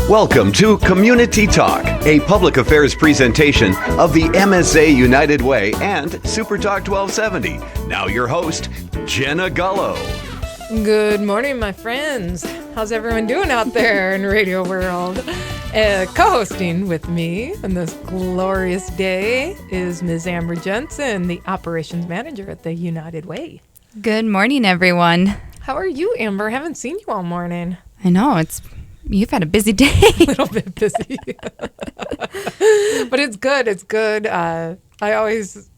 Welcome to Community Talk, a public affairs presentation of the MSA United Way and Super Talk 1270. Now your host, Jenna Gullo. Good morning, my friends. How's everyone doing out there in radio world? Co-hosting with me on this glorious day is Ms. Amber Jensen, the operations manager at the United Way. Good morning, everyone. How are you, Amber? Haven't seen you all morning. I know, you've had a busy day. A little bit busy. But it's good. It's good. I always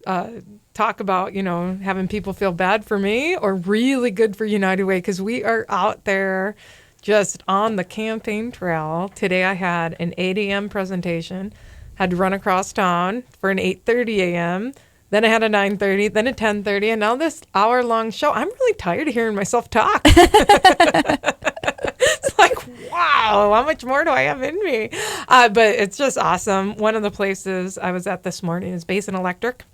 talk about, having people feel bad for me or really good for United Way because we are out there just on the campaign trail. Today I had an 8 a.m. presentation, had to run across town for an 8:30 a.m., then I had a 9:30, then a 10:30, and now this hour-long show. I'm really tired of hearing myself talk. It's like, wow, how much more do I have in me? But it's just awesome. One of the places I was at this morning is Basin Electric,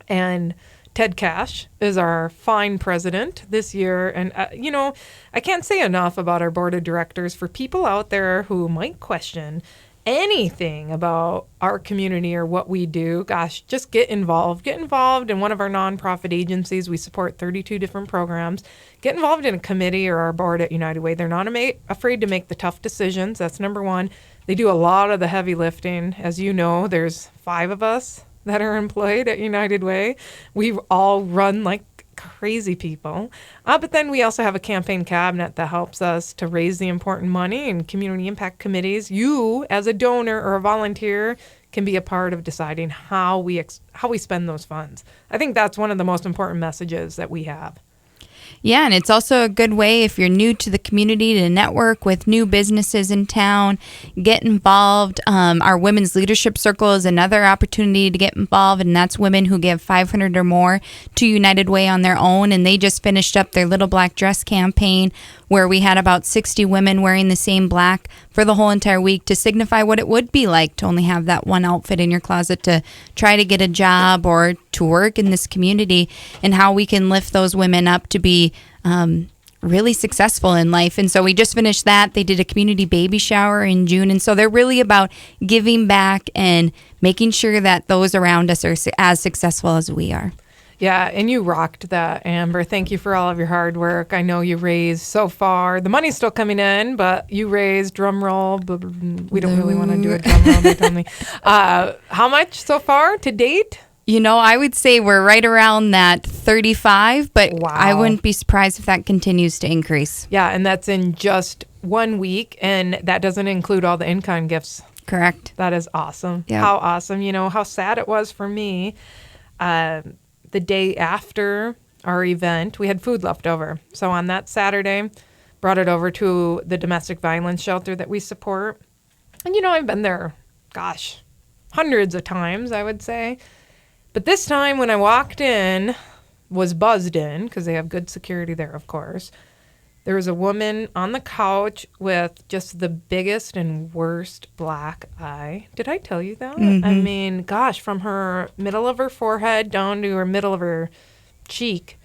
and Ted Cash is our fine president this year. And, I can't say enough about our board of directors. For people out there who might question anything about our community or what we do, gosh, just get involved. Get involved in one of our nonprofit agencies. We support 32 different programs. Get involved in a committee or our board at United Way. They're not afraid to make the tough decisions. That's number one. They do a lot of the heavy lifting. As you know, there's 5 of us that are employed at United Way. We all run like crazy people. But then we also have a campaign cabinet that helps us to raise the important money and community impact committees. You, as a donor or a volunteer, can be a part of deciding how we spend those funds. I think that's one of the most important messages that we have. Yeah, and it's also a good way if you're new to the community to network with new businesses in town, get involved. Our Women's Leadership Circle is another opportunity to get involved, and that's women who give $500 or more to United Way on their own, and they just finished up their Little Black Dress campaign where we had about 60 women wearing the same black for the whole entire week to signify what it would be like to only have that one outfit in your closet to try to get a job or to work in this community, and how we can lift those women up to be really successful in life. And so we just finished that. They did a community baby shower in June. And so they're really about giving back and making sure that those around us are as successful as we are. Yeah, and you rocked that, Amber. Thank you for all of your hard work. I know you raised so far. The money's still coming in, but you raised, drum roll. We don't really want to do a drum roll, they told me. How much so far to date? I would say we're right around that 35, but wow. I wouldn't be surprised if that continues to increase. Yeah, and that's in just 1 week, and that doesn't include all the in-kind gifts. Correct. That is awesome. Yeah. How awesome. How sad it was for me. The day after our event, we had food left over. So on that Saturday, brought it over to the domestic violence shelter that we support. And, I've been there, hundreds of times, I would say. But this time when I walked in, was buzzed in, because they have good security there, of course. There was a woman on the couch with just the biggest and worst black eye. Did I tell you that? Mm-hmm. I mean, from her middle of her forehead down to her middle of her cheek,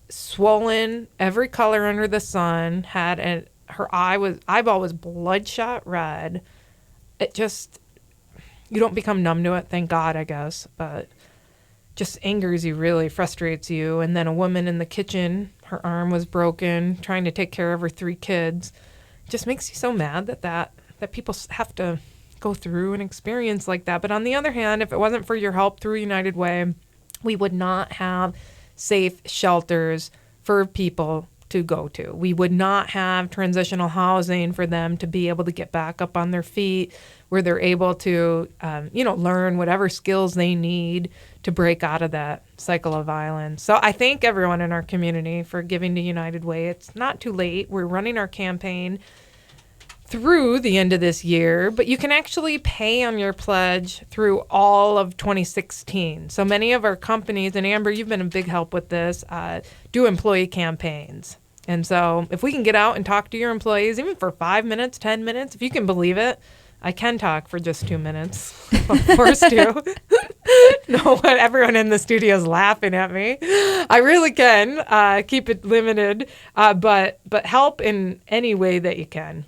swollen, every color under the sun, her eyeball was bloodshot red. It just, you don't become numb to it, thank God, I guess, but just angers you, really frustrates you. And then a woman in the kitchen, her arm was broken, trying to take care of her 3 kids. Just makes you so mad that people have to go through an experience like that. But on the other hand, if it wasn't for your help through United Way, we would not have safe shelters for people to go to. We would not have transitional housing for them to be able to get back up on their feet, where they're able to, learn whatever skills they need to break out of that cycle of violence. So I thank everyone in our community for giving to United Way. It's not too late. We're running our campaign through the end of this year, but you can actually pay on your pledge through all of 2016. So many of our companies, and Amber, you've been a big help with this, do employee campaigns. And so if we can get out and talk to your employees, even for 5 minutes, 10 minutes, if you can believe it, I can talk for just 2 minutes. I'm forced to. No, everyone in the studio is laughing at me. I really can keep it limited, but help in any way that you can.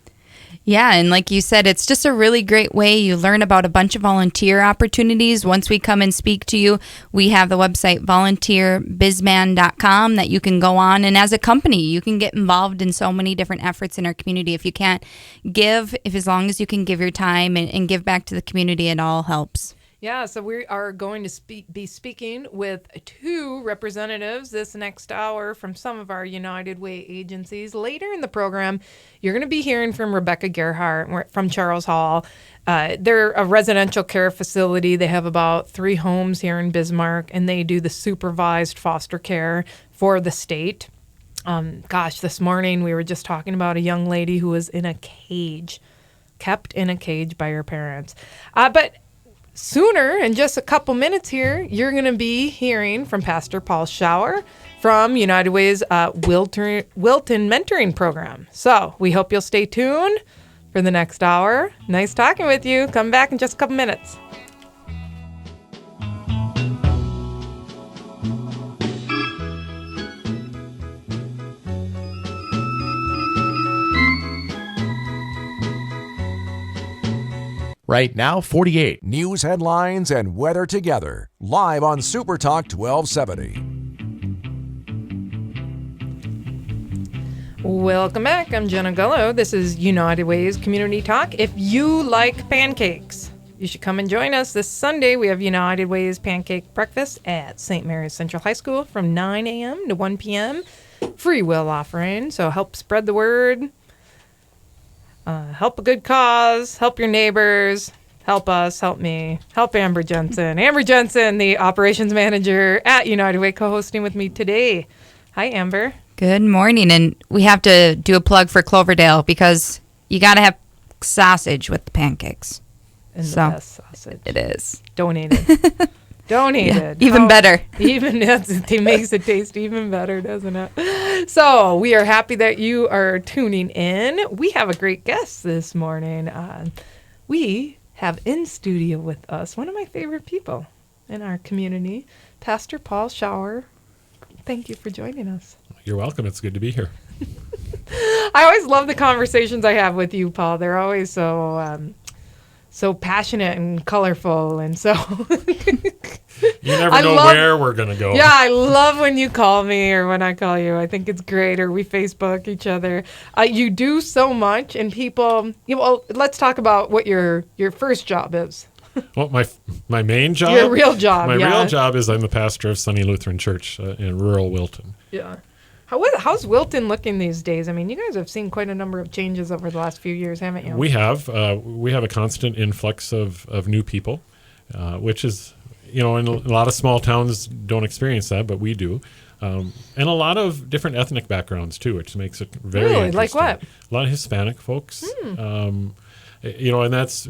Yeah, and like you said, it's just a really great way. You learn about a bunch of volunteer opportunities. Once we come and speak to you, we have the website volunteerbizman.com that you can go on. And as a company, you can get involved in so many different efforts in our community. If you can't give, if as long as you can give your time and give back to the community, it all helps. Yeah, so we are going to be speaking with 2 representatives this next hour from some of our United Way agencies. Later in the program, you're going to be hearing from Rebecca Gerhardt from Charles Hall. They're a residential care facility. They have about 3 homes here in Bismarck, and they do the supervised foster care for the state. This morning we were just talking about a young lady who was in a cage, kept in a cage by her parents. But sooner, in just a couple minutes here, you're going to be hearing from Pastor Paul Schauer from United Way's Wilton Mentoring Program. So we hope you'll stay tuned for the next hour. Nice talking with you. Come back in just a couple minutes. Right now, 48. News headlines and weather together. Live on Super Talk 1270. Welcome back. I'm Jenna Gullo. This is United Way's Community Talk. If you like pancakes, you should come and join us this Sunday. We have United Way's Pancake Breakfast at St. Mary's Central High School from 9 a.m. to 1 p.m. Free will offering, so help spread the word. Help a good cause, help your neighbors, help us, help me, help Amber Jensen. Amber Jensen, the operations manager at United Way, co-hosting with me today. Hi, Amber. Good morning. And we have to do a plug for Cloverdale because you got to have sausage with the pancakes. And the best sausage. It is. Donated. Donated. Yeah, even better. It makes it taste even better, doesn't it? So we are happy that you are tuning in. We have a great guest this morning. We have in studio with us one of my favorite people in our community, Pastor Paul Schauer. Thank you for joining us. You're welcome. It's good to be here. I always love the conversations I have with you, Paul. They're always so passionate and colorful, and so you never know where we're going to go. Yeah, I love when you call me or when I call you. I think it's great, or we Facebook each other. You do so much, and people, let's talk about what your first job is. Well, my main job? Your real job, My real job is I'm the pastor of Sunny Lutheran Church in rural Wilton. Yeah. How's Wilton looking these days? I mean, you guys have seen quite a number of changes over the last few years, haven't you? We have. We have a constant influx of new people, which is, in a lot of small towns don't experience that, but we do. And a lot of different ethnic backgrounds, too, which makes it very Really? interesting. Like what? A lot of Hispanic folks. And that's...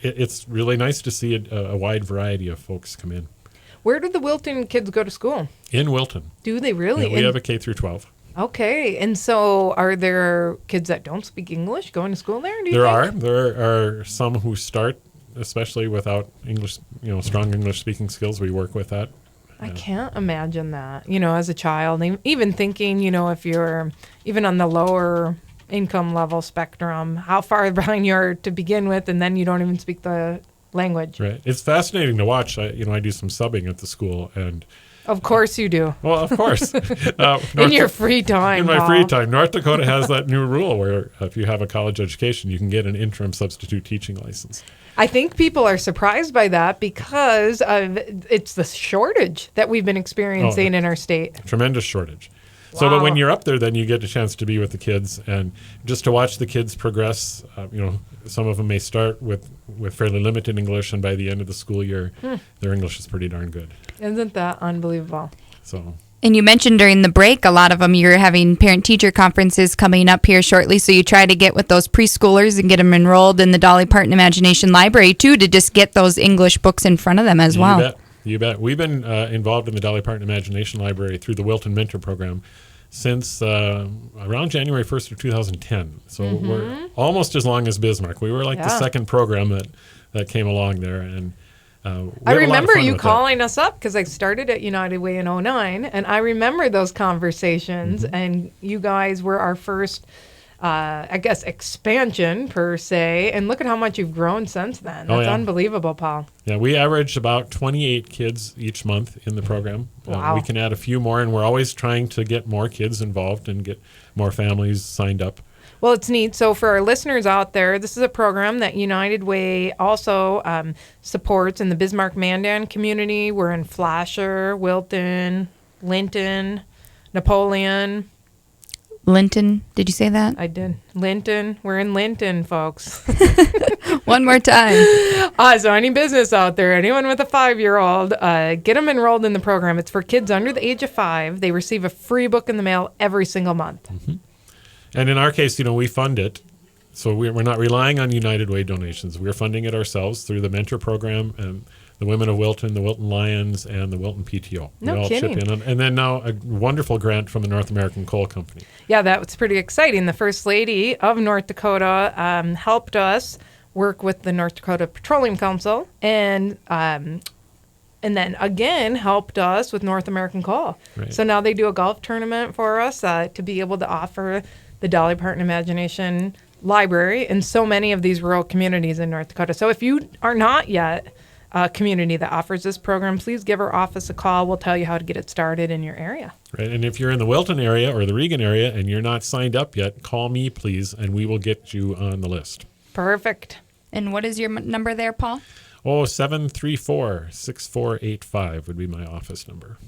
It's really nice to see a wide variety of folks come in. Where do the Wilton kids go to school? In Wilton. Do they really? Yeah, we have a K through 12. Okay, and so are there kids that don't speak English going to school there? There are some who start, especially without English, strong English speaking skills. We work with that. I can't imagine that, as a child, even thinking, if you're even on the lower income level spectrum, how far behind you are to begin with, and then you don't even speak the language. Right. It's fascinating to watch. I do some subbing at the school, and of course you do. Well, of course. In your free time. In my Paul. free time. North Dakota has that new rule where if you have a college education, you can get an interim substitute teaching license. I think people are surprised by that because it's the shortage that we've been experiencing in our state. Tremendous shortage. Wow. So, but when you're up there, then you get a chance to be with the kids and just to watch the kids progress. Some of them may start with fairly limited English, and by the end of the school year, their English is pretty darn good. Isn't that unbelievable? So. And you mentioned during the break, a lot of them, you're having parent-teacher conferences coming up here shortly, so you try to get with those preschoolers and get them enrolled in the Dolly Parton Imagination Library, too, to just get those English books in front of them as well. You bet. We've been involved in the Dolly Parton Imagination Library through the Wilton Mentor Program since around January 1st of 2010. So we're almost as long as Bismarck. We were like the second program that came along there. And I remember you calling us up because I started at United Way in 2009, and I remember those conversations, and you guys were our first I guess, expansion per se. And look at how much you've grown since then. Oh, That's yeah. unbelievable, Paul. Yeah, we average about 28 kids each month in the program. Wow. We can add a few more, and we're always trying to get more kids involved and get more families signed up. Well, it's neat. So for our listeners out there, this is a program that United Way also supports in the Bismarck-Mandan community. We're in Flasher, Wilton, Linton, Napoleon. Linton, did you say that? I did. Linton. We're in Linton, folks. One more time. So any business out there, anyone with a 5-year-old, get them enrolled in the program. It's for kids under the age of 5. They receive a free book in the mail every single month. Mm-hmm. And in our case, we fund it. So we're not relying on United Way donations. We're funding it ourselves through the mentor program and the Women of Wilton, the Wilton Lions, and the Wilton PTO. No we all kidding. chip in. And then now a wonderful grant from the North American Coal Company. Yeah, that was pretty exciting. The First Lady of North Dakota helped us work with the North Dakota Petroleum Council and then again helped us with North American Coal. Right. So now they do a golf tournament for us to be able to offer the Dolly Parton Imagination Library in so many of these rural communities in North Dakota. So if you are not yet a community that offers this program, please give our office a call. We'll tell you how to get it started in your area. Right. And if you're in the Wilton area or the Regan area and you're not signed up yet, call me, please, and we will get you on the list. Perfect. And what is your number there, Paul? 734-6485 would be my office number.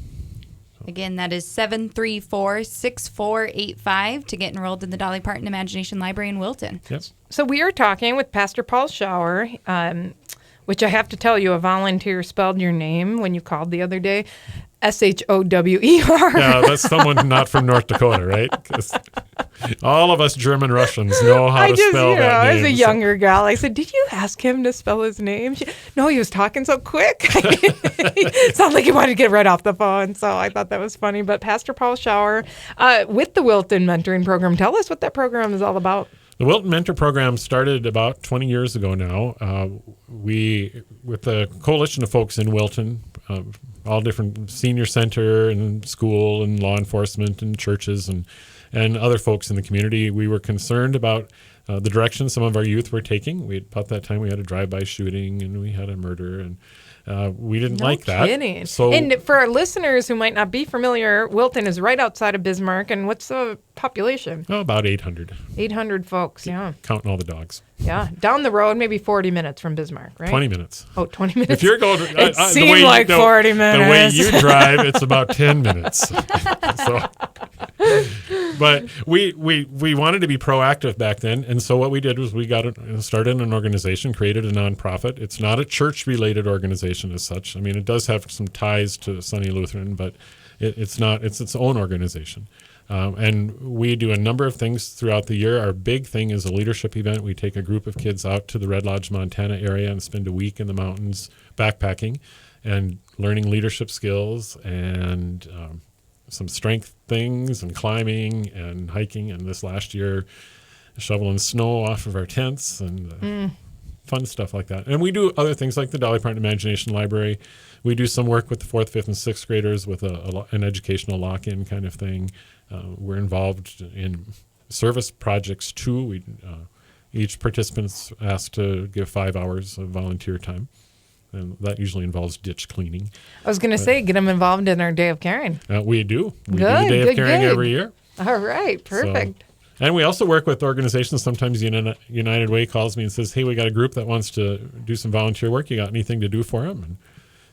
Again, that is 734-6485 to get enrolled in the Dolly Parton Imagination Library in Wilton. Yep. So we are talking with Pastor Paul Schauer, which I have to tell you, a volunteer spelled your name when you called the other day, Shower. Yeah, that's someone not from North Dakota, right? 'Cause all of us German Russians know how to spell that name. As a younger gal, I said, "Did you ask him to spell his name?" No, he was talking so quick. It sounded like he wanted to get right off the phone. So I thought that was funny. But Pastor Paul Schauer, with the Wilton Mentoring Program, tell us what that program is all about. The Wilton Mentor Program started about 20 years ago now. We, with a coalition of folks in Wilton, all different senior center and school and law enforcement and churches and other folks in the community, we were concerned about the direction some of our youth were taking. About that time we had a drive-by shooting and we had a murder, and we didn't like that. Kidding. So, and for our listeners who might not be familiar, Wilton is right outside of Bismarck. And what's the population? about 800, 800 folks, yeah. counting all the dogs. Yeah, down the road, maybe 40 minutes from Bismarck, right? 20 minutes. Oh, 20 minutes. If you're going, It seemed like 40 minutes. The way you drive, it's about 10 minutes. But we wanted to be proactive back then, and so what we did was we started an organization, created a nonprofit. It's not a church-related organization as such. I mean, it does have some ties to Sunny Lutheran, but it's not. It's its own organization. And we do a number of things throughout the year. Our big thing is a leadership event. We take a group of kids out to the Red Lodge, Montana area and spend a week in the mountains backpacking and learning leadership skills and some strength things and climbing and hiking. And this last year, shoveling snow off of our tents and fun stuff like that. And we do other things like the Dolly Parton Imagination Library. We do some work with the 4th, 5th, and 6th graders with an educational lock-in kind of thing. We're involved in service projects too. Each participant's asked to give 5 hours of volunteer time, and that usually involves ditch cleaning. I was going to say, get them involved in our Day of Caring. We do. We do Good, the Day good, of Caring good. every year. All right, perfect. And we also work with organizations. Sometimes United Way calls me and says, "Hey, we got a group that wants to do some volunteer work. You got anything to do for them?"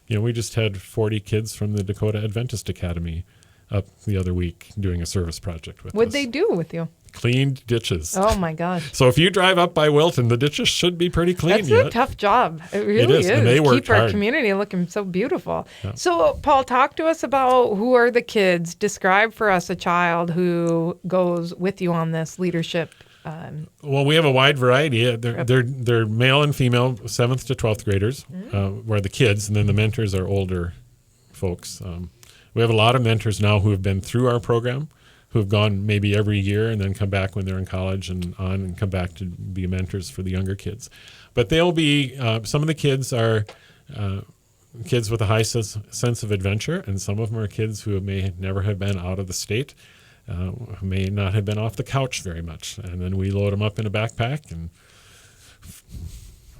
And we just had 40 kids from the Dakota Adventist Academy up the other week doing a service project with us. What'd they do with you? Cleaned ditches. Oh, my gosh. So if you drive up by Wilton, the ditches should be pretty clean That's yet. a tough job. It really is, and they worked Keep our hard. community looking so beautiful. Yeah. So, Paul, talk to us about who are the kids. Describe for us a child who goes with you on this leadership. Well, we have a wide variety. They're male and female, 7th to 12th graders, where the kids, and then the mentors are older folks. We have a lot of mentors now who have been through our program, who have gone maybe every year and then come back when they're in college and come back to be mentors for the younger kids. But they'll be, some of the kids are kids with a high sense of adventure, and some of them are kids who may never have been out of the state. may not have been off the couch very much. And then we load them up in a backpack and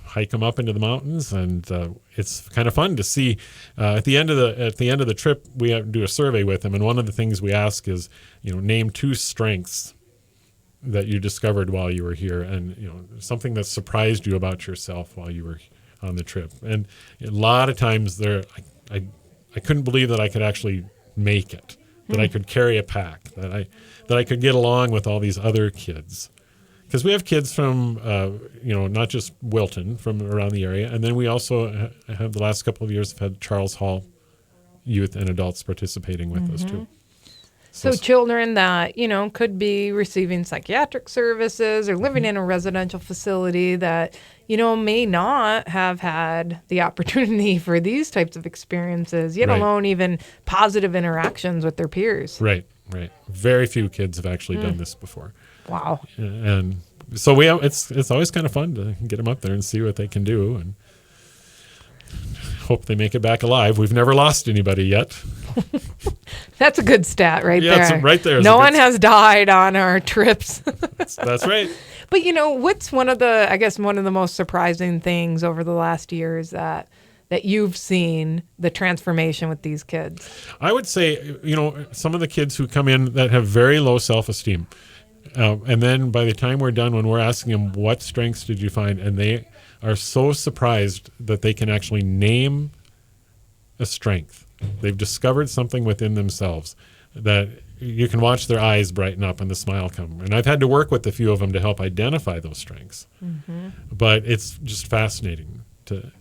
hike them up into the mountains, and it's kind of fun to see. At the end of the trip, we have to do a survey with them, and one of the things we ask is, name 2 strengths that you discovered while you were here, and something that surprised you about yourself while you were on the trip. And a lot of times I couldn't believe that I could actually make it, that I could carry a pack, that I could get along with all these other kids. Because we have kids from, not just Wilton, from around the area. And then we also have, the last couple of years, have had Charles Hall youth and adults participating with us, too. So children that, could be receiving psychiatric services or living in a residential facility that, may not have had the opportunity for these types of experiences, yet alone even positive interactions with their peers. Right. Very few kids have actually done this before. Wow. And so it's always kind of fun to get them up there and see what they can do, and hope they make it back alive. We've never lost anybody yet. That's a good stat right there. Yeah, right there. No one has died on our trips. That's right. But what's one of the most surprising things over the last years that you've seen the transformation with these kids? I would say, some of the kids who come in that have very low self-esteem, and then by the time we're done, when we're asking them, what strengths did you find? And they are so surprised that they can actually name a strength. They've discovered something within themselves that you can watch their eyes brighten up and the smile come. And I've had to work with a few of them to help identify those strengths. Mm-hmm. But it's just fascinating to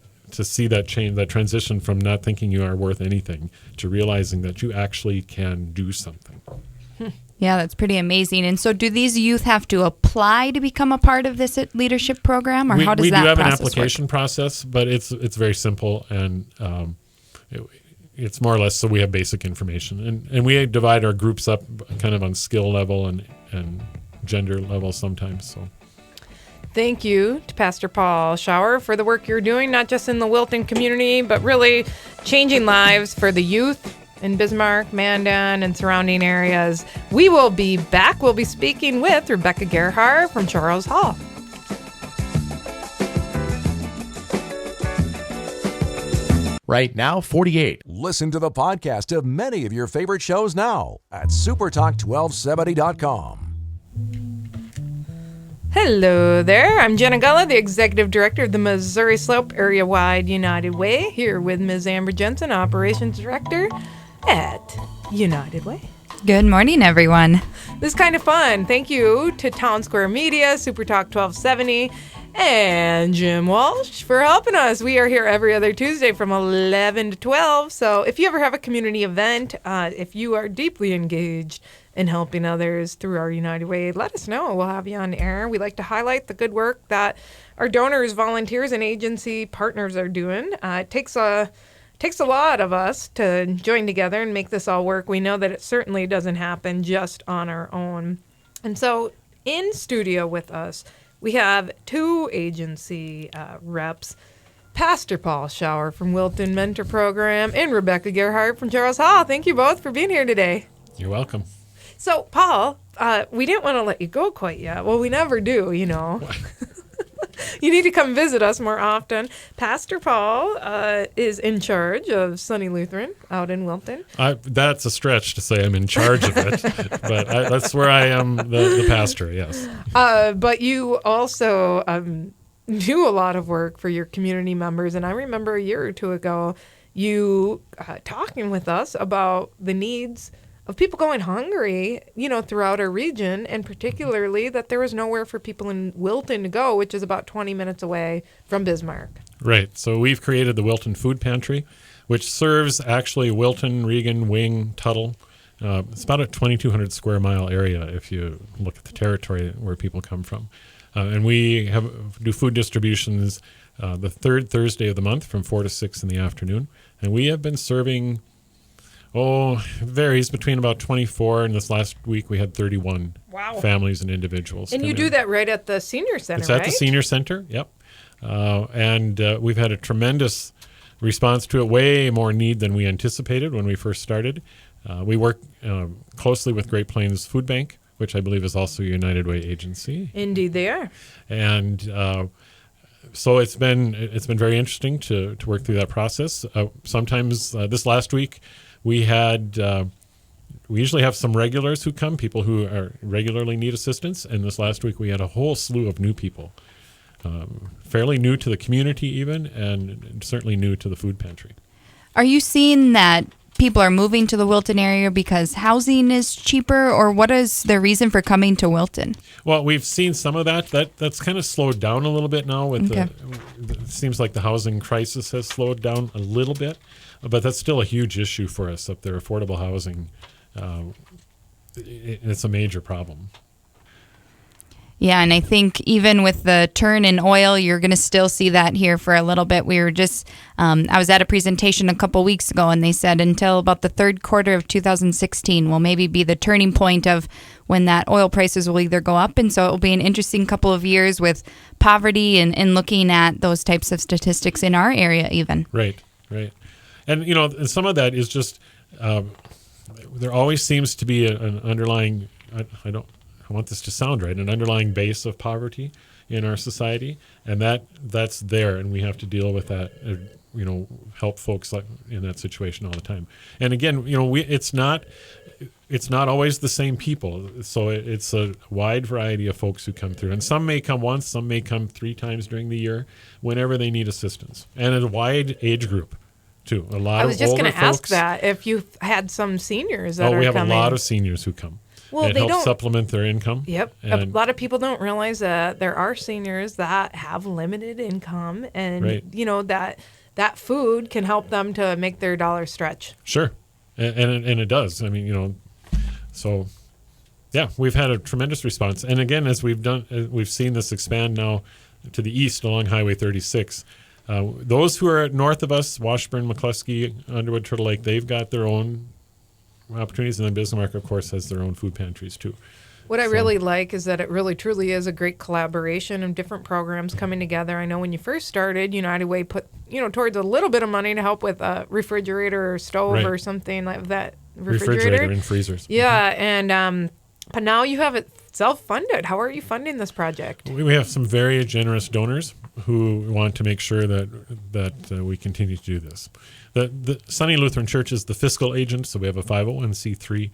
see that change, that transition from not thinking you are worth anything to realizing that you actually can do something. Yeah, that's pretty amazing. And so do these youth have to apply to become a part of this leadership program, or how does that process work? We do have an application process, but it's very simple, and it's more or less so we have basic information. And we divide our groups up kind of on skill level and gender level sometimes. So. Thank you to Pastor Paul Schauer for the work you're doing, not just in the Wilton community, but really changing lives for the youth in Bismarck, Mandan, and surrounding areas. We will be back. We'll be speaking with Rebecca Gerhardt from Charles Hall. Right now, 48. Listen to the podcast of many of your favorite shows now at supertalk1270.com. Hello there. I'm Jenna Gullah, the Executive Director of the Missouri Slope Area-Wide United Way, here with Ms. Amber Jensen, Operations Director at United Way. Good morning, everyone. This is kind of fun. Thank you to Town Square Media, Supertalk 1270, and Jim Walsh for helping us. We are here every other Tuesday from 11 to 12. So if you ever have a community event, if you are deeply engaged in helping others through our United Way, let us know. We'll have you on air. We like to highlight the good work that our donors, volunteers, and agency partners are doing. It takes a lot of us to join together and make this all work. We know that it certainly doesn't happen just on our own. And so in studio with us, we have two agency reps, Pastor Paul Schauer from Wilton Mentor Program and Rebecca Gerhardt from Charles Hall. Thank you both for being here today. You're welcome. So, Paul, we didn't want to let you go quite yet. Well, we never do, You need to come visit us more often. Pastor Paul is in charge of Sunny Lutheran out in Wilton. That's a stretch to say I'm in charge of it, but that's where I am the pastor, yes. But you also do a lot of work for your community members, and I remember a year or two ago you talking with us about the needs of people going hungry, throughout our region, and particularly that there was nowhere for people in Wilton to go, which is about 20 minutes away from Bismarck. Right. So we've created the Wilton Food Pantry, which serves actually Wilton, Regan, Wing, Tuttle. It's about a 2,200 square mile area if you look at the territory where people come from. And we do food distributions the third Thursday of the month from 4 to 6 in the afternoon. And we have been serving... it varies between about 24, and this last week we had 31 families and individuals. And you do that right at the senior center, It's at the senior center, yep. And we've had a tremendous response to it, way more need than we anticipated when we first started. We work closely with Great Plains Food Bank, which I believe is also a United Way agency. Indeed, they are. And so it's been very interesting to work through that process. Sometimes this last week we usually have some regulars who come, people who are regularly need assistance, and this last week we had a whole slew of new people, fairly new to the community even, and certainly new to the food pantry. Are you seeing that people are moving to the Wilton area because housing is cheaper, or what is the reason for coming to Wilton? Well, we've seen some of that. That's kind of slowed down a little bit now. With it seems like the housing crisis has slowed down a little bit, but that's still a huge issue for us up there. Affordable housing, it's a major problem. Yeah, and I think even with the turn in oil, you're going to still see that here for a little bit. We were just, I was at a presentation a couple weeks ago, and they said until about the third quarter of 2016 will maybe be the turning point of when that oil prices will either go up. And so it will be an interesting couple of years with poverty and looking at those types of statistics in our area even. Right. And, some of that is just, there always seems to be an underlying, I want this to sound right, an underlying base of poverty in our society, and that's there, and we have to deal with that, help folks in that situation all the time. And again, it's not always the same people, so it's a wide variety of folks who come through, and some may come once, some may come 3 times during the year, whenever they need assistance, and a wide age group too. A lot. I was of just older going to ask folks. that if you've had some seniors that are we have coming. a lot of seniors who come. Well, it they helps don't supplement their income. Yep. A lot of people don't realize that there are seniors that have limited income, and that food can help them to make their dollar stretch. Sure, and it does. I mean, so yeah, we've had a tremendous response. And again, as we've seen this expand now to the east along Highway 36. Those who are north of us, Washburn, McCluskey, Underwood, Turtle Lake, they've got their own opportunities, and then Bismarck, of course, has their own food pantries too. What I really like is that it really truly is a great collaboration of different programs coming together. I know when you first started, United Way put towards a little bit of money to help with a refrigerator or stove or something like that. Refrigerator and freezers. Yeah, and but now you have it self-funded. How are you funding this project? We have some very generous donors who want to make sure that we continue to do this. The Sunny Lutheran Church is the fiscal agent, so we have a 501c3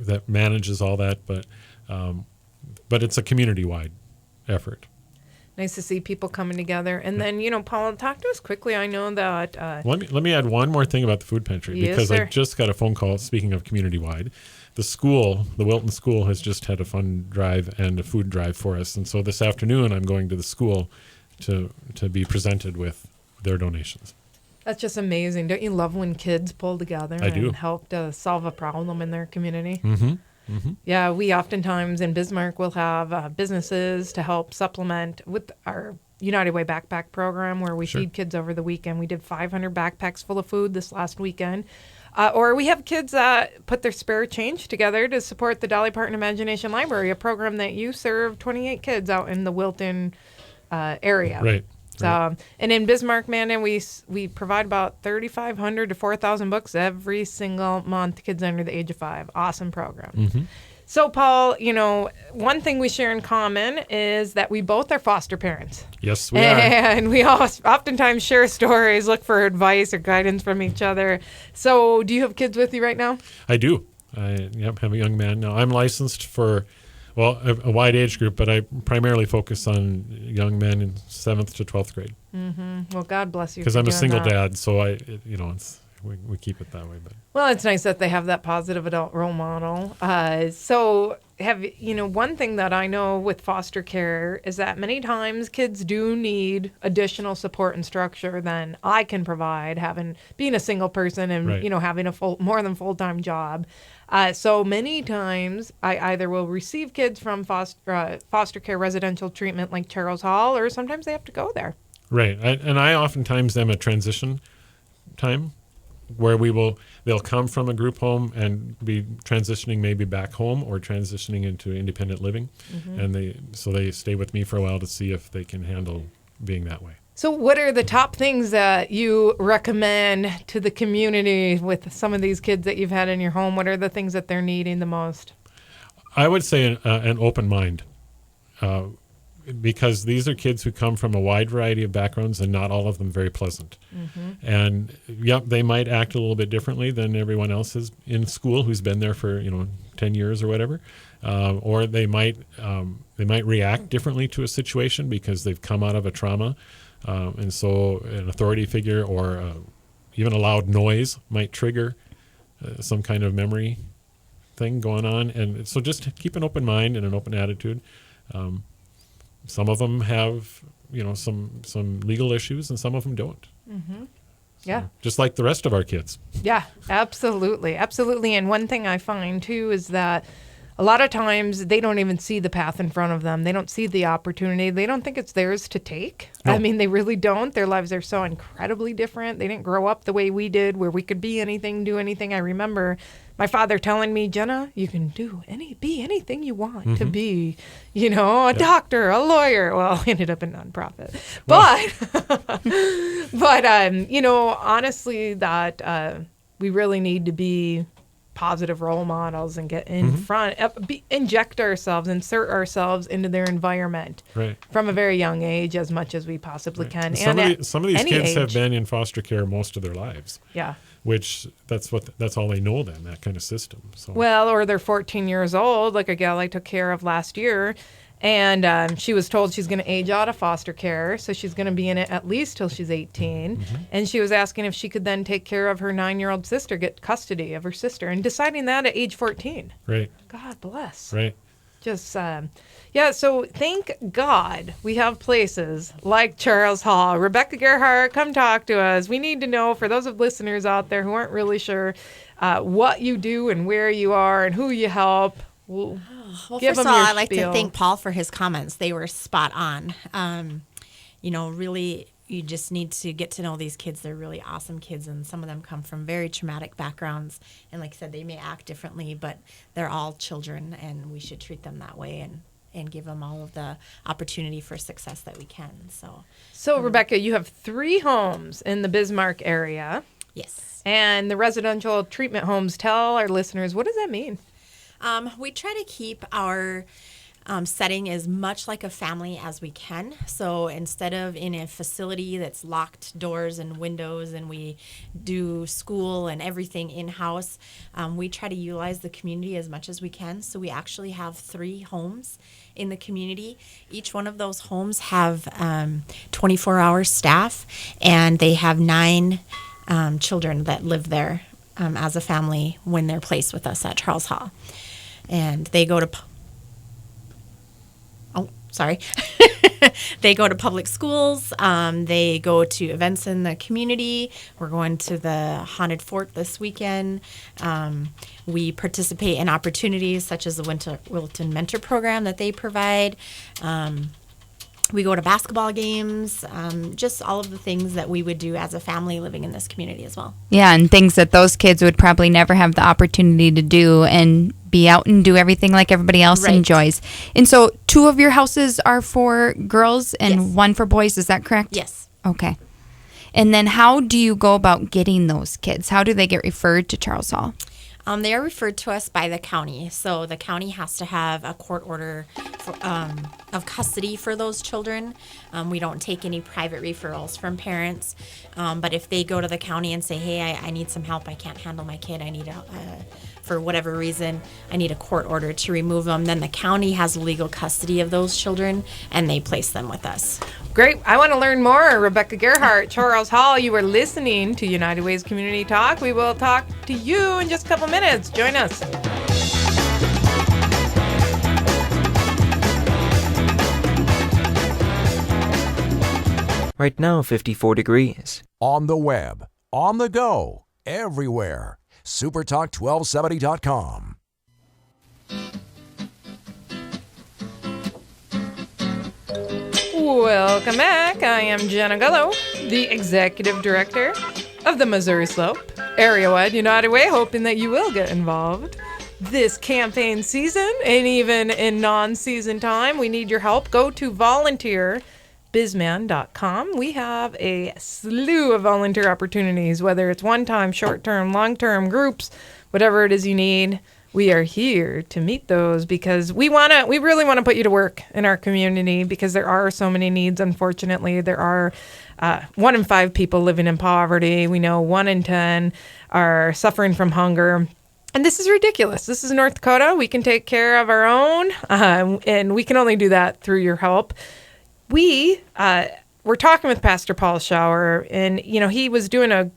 that manages all that, but it's a community-wide effort. Nice to see people coming together. And then, Paul, talk to us quickly. I know that... Let me add one more thing about the food pantry, because I just got a phone call, speaking of community-wide. The school, the Wilton School, has just had a fund drive and a food drive for us. And so this afternoon I'm going to the school to be presented with their donations. That's just amazing. Don't you love when kids pull together and help to solve a problem in their community? Mm-hmm. Mm-hmm. Yeah, we oftentimes in Bismarck will have businesses to help supplement with our United Way backpack program where we feed kids over the weekend. We did 500 backpacks full of food this last weekend. Or we have kids that put their spare change together to support the Dolly Parton Imagination Library, a program that you serve 28 kids out in the Wilton area. Right. And in Bismarck, Mandan, we provide about 3,500 to 4,000 books every single month to kids under the age of 5. Awesome program. Mm-hmm. So, Paul, one thing we share in common is that we both are foster parents. Yes, we are. And we oftentimes share stories, look for advice or guidance from each other. So, do you have kids with you right now? I do. I have a young man now. I'm licensed for, a wide age group, but I primarily focus on young men in 7th to 12th grade. Mm-hmm. Well, God bless you. Because I'm a single dad, so we keep it that way. But well, it's nice that they have that positive adult role model. So one thing that I know with foster care is that many times kids do need additional support and structure than I can provide, being a single person and, having a more than full-time job. So many times I either will receive kids from foster care residential treatment like Charles Hall, or sometimes they have to go there. Right. I oftentimes am a transition time where they'll come from a group home and be transitioning maybe back home or transitioning into independent living. Mm-hmm. And they stay with me for a while to see if they can handle being that way. So what are the top things that you recommend to the community with some of these kids that you've had in your home? What are the things that they're needing the most? I would say an open mind, because these are kids who come from a wide variety of backgrounds and not all of them very pleasant. And they might act a little bit differently than everyone else is in school who's been there for 10 years or whatever, or they might react differently to a situation because they've come out of a trauma. And so an authority figure or even a loud noise might trigger some kind of memory thing going on. And so just keep an open mind and an open attitude. Some of them have, some legal issues and some of them don't. Yeah. Just like the rest of our kids. Yeah, absolutely. Absolutely. And one thing I find too is that a lot of times they don't even see the path in front of them. They don't see the opportunity. They don't think it's theirs to take. No. I mean, they really don't. Their lives are so incredibly different. They didn't grow up the way we did, where we could be anything, do anything. I remember my father telling me, Jenna, you can be anything you want to be, a doctor, a lawyer. Well, I ended up in nonprofit. But honestly, that we really need to be positive role models and get in front, insert ourselves into their environment from a very young age as much as we possibly can. Some of these kids have age. been in foster care most of their lives. Yeah. Which that's all they know then, that kind of system. So. Well, or they're 14 years old, like a gal I took care of last year. And she was told she's going to age out of foster care, so she's going to be in it at least till she's 18. And she was asking if she could then take care of her 9-year-old sister, get custody of her sister, and deciding that at age 14. Right. God bless. Right. Just, so thank God we have places like Charles Hall. Rebecca Gerhart, come talk to us. We need to know, for those of listeners out there who aren't really sure what you do and where you are and who you help. Well, first of all, I'd like to thank Paul for his comments. They were spot on. Really, you just need to get to know these kids. They're really awesome kids, and some of them come from very traumatic backgrounds. And like I said, they may act differently, but they're all children, and we should treat them that way and give them all of the opportunity for success that we can. So Rebecca, you have 3 homes in the Bismarck area. Yes. And the residential treatment homes, tell our listeners, what does that mean? We try to keep our setting as much like a family as we can. So instead of in a facility that's locked doors and windows and we do school and everything in-house, we try to utilize the community as much as we can. So we actually have 3 homes in the community. Each one of those homes have 24-hour staff, and they have 9 children that live there as a family when they're placed with us at Charles Hall. And they go to they go to public schools. They go to events in the community. We're going to the Haunted Fort this weekend. We participate in opportunities such as the Wilton Mentor Program that they provide. We go to basketball games, just all of the things that we would do as a family living in this community as well. Yeah, and things that those kids would probably never have the opportunity to do and be out and do everything like everybody else enjoys. And so 2 of your houses are for girls and 1 for boys, is that correct? Yes. Okay. And then how do you go about getting those kids? How do they get referred to Charles Hall? They are referred to us by the county. So the county has to have a court order of custody for those children. We don't take any private referrals from parents. But if they go to the county and say, hey, I need some help, I can't handle my kid, I need for whatever reason, I need a court order to remove them, then the county has legal custody of those children, and they place them with us. Great. I want to learn more. Rebecca Gerhart, Charles Hall, you are listening to United Way's Community Talk. We will talk to you in just a couple minutes. Join us. Right now, 54 degrees. On the web, on the go, everywhere. supertalk1270.com. Welcome back. I am Jenna Gullo, the Executive Director of the Missouri Slope Area-wide United Way, hoping that you will get involved this campaign season and even in non-season time. We need your help. Go to volunteer bizman.com. We have a slew of volunteer opportunities, whether it's one-time, short-term, long-term groups, whatever it is you need. We are here to meet those because we really want to put you to work in our community because there are so many needs. Unfortunately, there are 1 in 5 people living in poverty. We know 1 in 10 are suffering from hunger. And this is ridiculous. This is North Dakota. We can take care of our own, and we can only do that through your help. We're talking with Pastor Paul Schauer, and he was doing a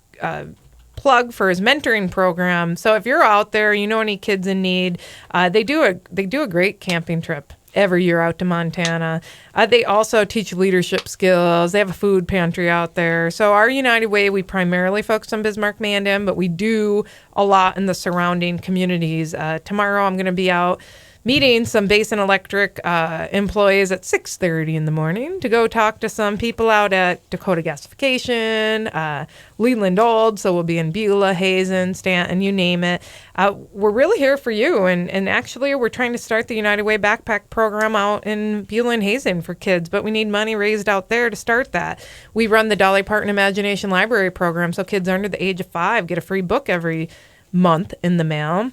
plug for his mentoring program. So if you're out there, you know any kids in need, they do a great camping trip every year out to Montana. They also teach leadership skills. They have a food pantry out there. So our United Way, we primarily focus on Bismarck-Mandan, but we do a lot in the surrounding communities. Tomorrow I'm going to be out meeting some Basin Electric employees at 6:30 in the morning to go talk to some people out at Dakota Gasification, Leland Old, so we'll be in Beulah, Hazen, Stanton, you name it. We're really here for you, and actually we're trying to start the United Way Backpack Program out in Beulah and Hazen for kids, but we need money raised out there to start that. We run the Dolly Parton Imagination Library Program, so kids under the age of 5 get a free book every month in the mail.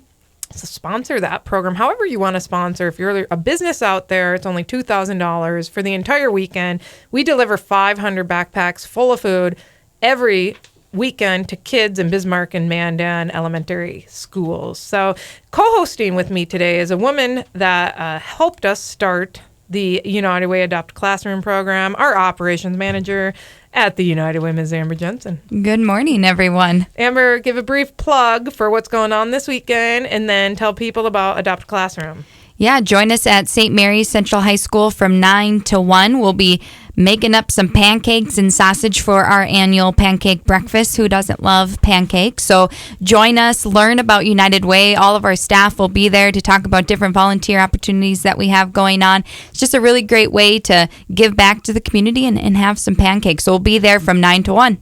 So sponsor that program however you want to sponsor. If you're a business out there, it's only $2,000 for the entire weekend. We deliver 500 backpacks full of food every weekend to kids in Bismarck and Mandan elementary schools. So co-hosting with me today is a woman that helped us start the United Way Adopt Classroom program, our operations manager at the United Way, Ms. Amber Jensen. Good morning, everyone. Amber, give a brief plug for what's going on this weekend and then tell people about Adopt Classroom. Yeah, join us at St. Mary's Central High School from 9 to 1. We'll be making up some pancakes and sausage for our annual pancake breakfast. Who doesn't love pancakes? So join us, learn about United Way. All of our staff will be there to talk about different volunteer opportunities that we have going on. It's just a really great way to give back to the community and have some pancakes. So we'll be there from 9 to 1.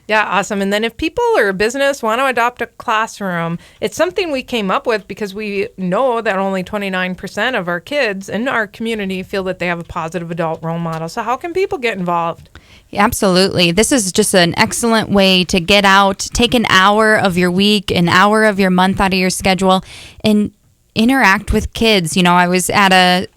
Yeah, awesome. And then if people or a business want to adopt a classroom, it's something we came up with because we know that only 29% of our kids in our community feel that they have a positive adult role model. So how can people get involved? Absolutely. This is just an excellent way to get out, take an hour of your week, an hour of your month out of your schedule, and interact with kids. I was at a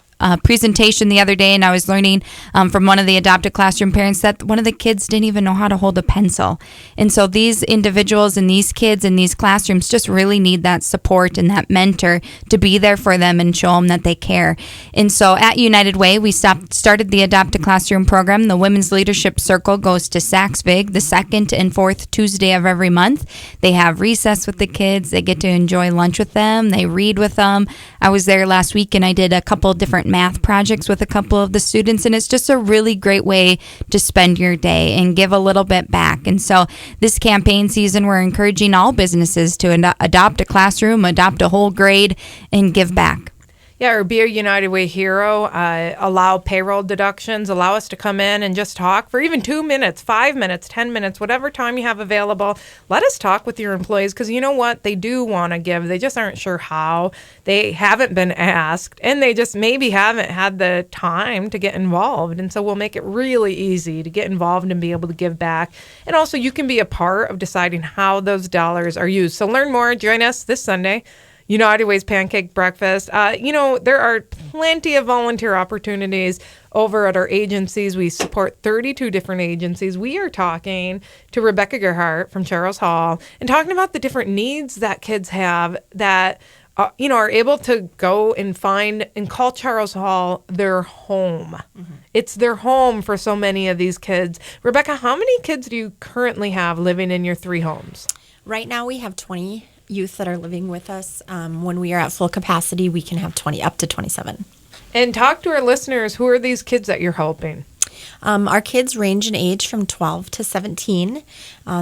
presentation the other day, and I was learning from one of the adopted classroom parents that one of the kids didn't even know how to hold a pencil. And so these individuals and these kids in these classrooms just really need that support and that mentor to be there for them and show them that they care. And so at United Way, we started the Adopted Classroom program. The Women's Leadership Circle goes to Saxvig the 2nd and 4th Tuesday of every month. They have recess with the kids. They get to enjoy lunch with them. They read with them. I was there last week, and I did a couple different math projects with a couple of the students, and it's just a really great way to spend your day and give a little bit back. And so this campaign season, we're encouraging all businesses to adopt a classroom, adopt a whole grade, and give back. Yeah, or be a United Way hero, allow payroll deductions, allow us to come in and just talk for even 2 minutes, 5 minutes, 10 minutes, whatever time you have available. Let us talk with your employees because you know what? They do want to give. They just aren't sure how. They haven't been asked, and they just maybe haven't had the time to get involved. And so we'll make it really easy to get involved and be able to give back. And also you can be a part of deciding how those dollars are used. So learn more. Join us this Sunday. United Way's Pancake Breakfast. There are plenty of volunteer opportunities over at our agencies. We support 32 different agencies. We are talking to Rebecca Gerhart from Charles Hall and talking about the different needs that kids have that are able to go and find and call Charles Hall their home. Mm-hmm. It's their home for so many of these kids. Rebecca, how many kids do you currently have living in your 3 homes? Right now we have 20 youth that are living with us. When we are at full capacity, we can have 20 up to 27. And talk to our listeners. Who are these kids that you're helping? Our kids range in age from 12 to 17.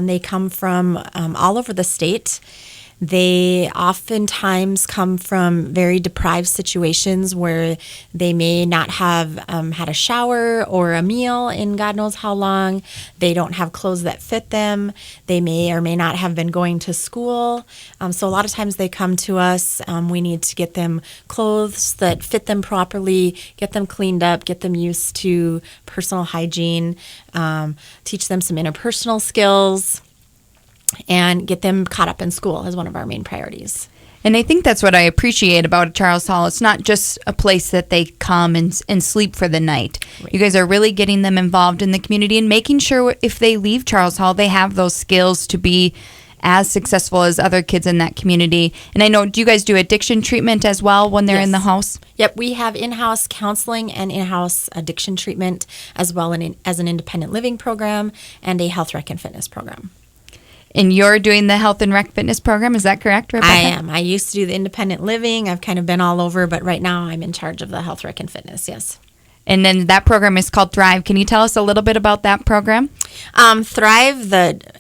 They come from all over the state. They oftentimes come from very deprived situations where they may not have had a shower or a meal in God knows how long. They don't have clothes that fit them. They may or may not have been going to school. So a lot of times they come to us. We need to get them clothes that fit them properly, get them cleaned up, get them used to personal hygiene, teach them some interpersonal skills, and get them caught up in school is one of our main priorities. And I think that's what I appreciate about Charles Hall. It's not just a place that they come and sleep for the night. Right. You guys are really getting them involved in the community and making sure if they leave Charles Hall, they have those skills to be as successful as other kids in that community. And I know, do you guys do addiction treatment as well when they're in the house? Yep, we have in-house counseling and in-house addiction treatment, as well as an independent living program and a health rec and fitness program. And you're doing the health and rec fitness program, is that correct, Rebecca? I am. I used to do the independent living. I've kind of been all over, but right now I'm in charge of the health rec and fitness, yes. And then that program is called Thrive. Can you tell us a little bit about that program? Thrive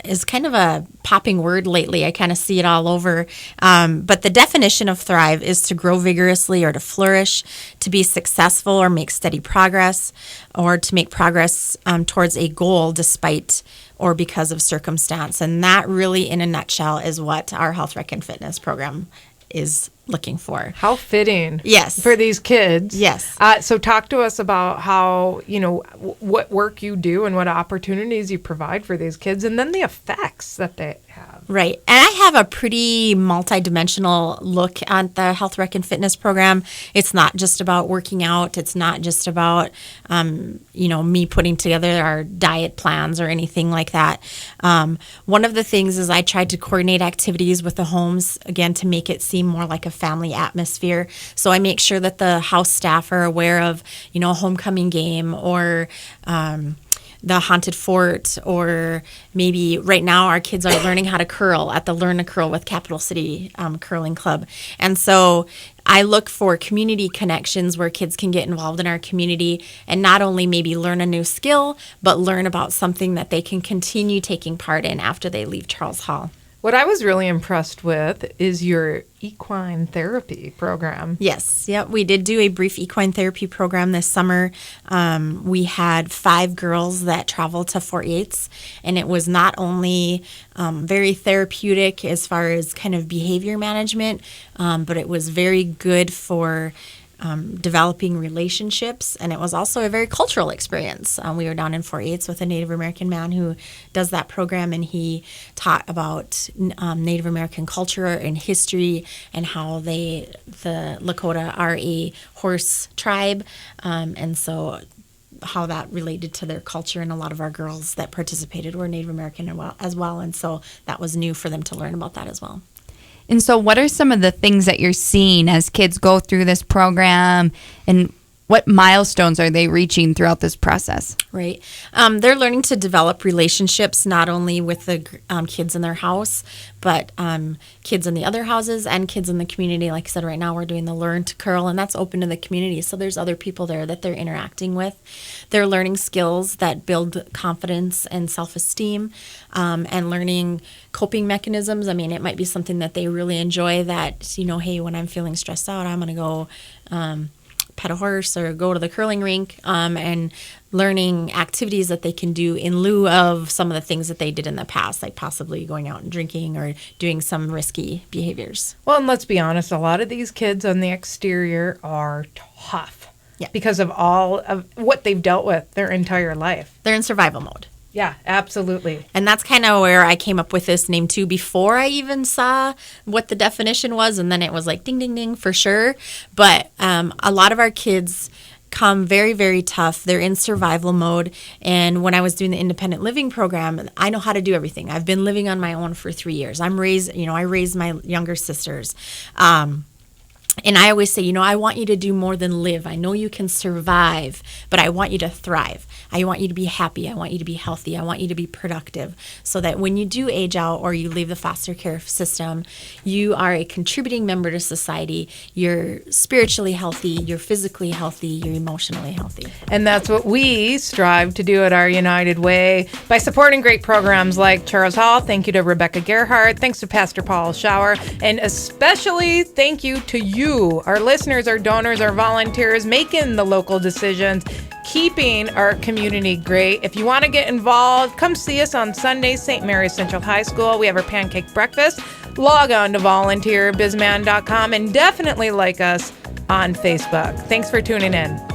is kind of a popping word lately. I kind of see it all over. But the definition of thrive is to grow vigorously or to flourish, to be successful or make steady progress, or to make progress towards a goal despite or because of circumstance. And that really, in a nutshell, is what our health rec and fitness program is looking for. How fitting. Yes. For these kids. Yes. So talk to us about how, what work you do and what opportunities you provide for these kids, and then the effects that they have. Right. And I have a pretty multidimensional look at the health rec and fitness program. It's not just about working out. It's not just about, me putting together our diet plans or anything like that. One of the things is I tried to coordinate activities with the homes, again, to make it seem more like a family atmosphere. So I make sure that the house staff are aware of, a homecoming game or the haunted fort, or maybe right now our kids are learning how to curl at the Learn to Curl with Capital City Curling Club. And so I look for community connections where kids can get involved in our community and not only maybe learn a new skill, but learn about something that they can continue taking part in after they leave Charles Hall. What I was really impressed with is your equine therapy program. Yes. Yep. We did do a brief equine therapy program this summer. We had 5 girls that traveled to Fort Yates, and it was not only very therapeutic as far as kind of behavior management, but it was very good for developing relationships, and it was also a very cultural experience. We were down in Fort Yates with a Native American man who does that program, and he taught about Native American culture and history and how the Lakota are a horse tribe, and so how that related to their culture. And a lot of our girls that participated were Native American as well, and so that was new for them to learn about that as well. And so what are some of the things that you're seeing as kids go through this program, and what milestones are they reaching throughout this process? Right. They're learning to develop relationships not only with the kids in their house, but kids in the other houses and kids in the community. Like I said, right now we're doing the Learn to Curl, and that's open to the community. So there's other people there that they're interacting with. They're learning skills that build confidence and self-esteem, and learning coping mechanisms. I mean, it might be something that they really enjoy that, hey, when I'm feeling stressed out, I'm going to go pet a horse or go to the curling rink, and learning activities that they can do in lieu of some of the things that they did in the past, like possibly going out and drinking or doing some risky behaviors. Well, and let's be honest, a lot of these kids on the exterior are tough because of all of what they've dealt with their entire life. They're in survival mode. Yeah, absolutely. And that's kind of where I came up with this name too, before I even saw what the definition was. And then it was like, ding, ding, ding, for sure. But a lot of our kids come very, very tough. They're in survival mode. And when I was doing the independent living program, I know how to do everything. I've been living on my own for 3 years. I raised my younger sisters. And I always say, I want you to do more than live. I know you can survive, but I want you to thrive. I want you to be happy. I want you to be healthy. I want you to be productive, so that when you do age out or you leave the foster care system, you are a contributing member to society. You're spiritually healthy, you're physically healthy, you're emotionally healthy. And that's what we strive to do at our United Way by supporting great programs like Charles Hall. Thank you to Rebecca Gerhardt. Thanks to Pastor Paul Schauer. And especially thank you to you, our listeners, our donors, our volunteers, making the local decisions, keeping our community great. If you want to get involved, come see us on Sundays, St. Mary's Central High School. We have our pancake breakfast. Log on to volunteerbizman.com and definitely like us on Facebook. Thanks for tuning in.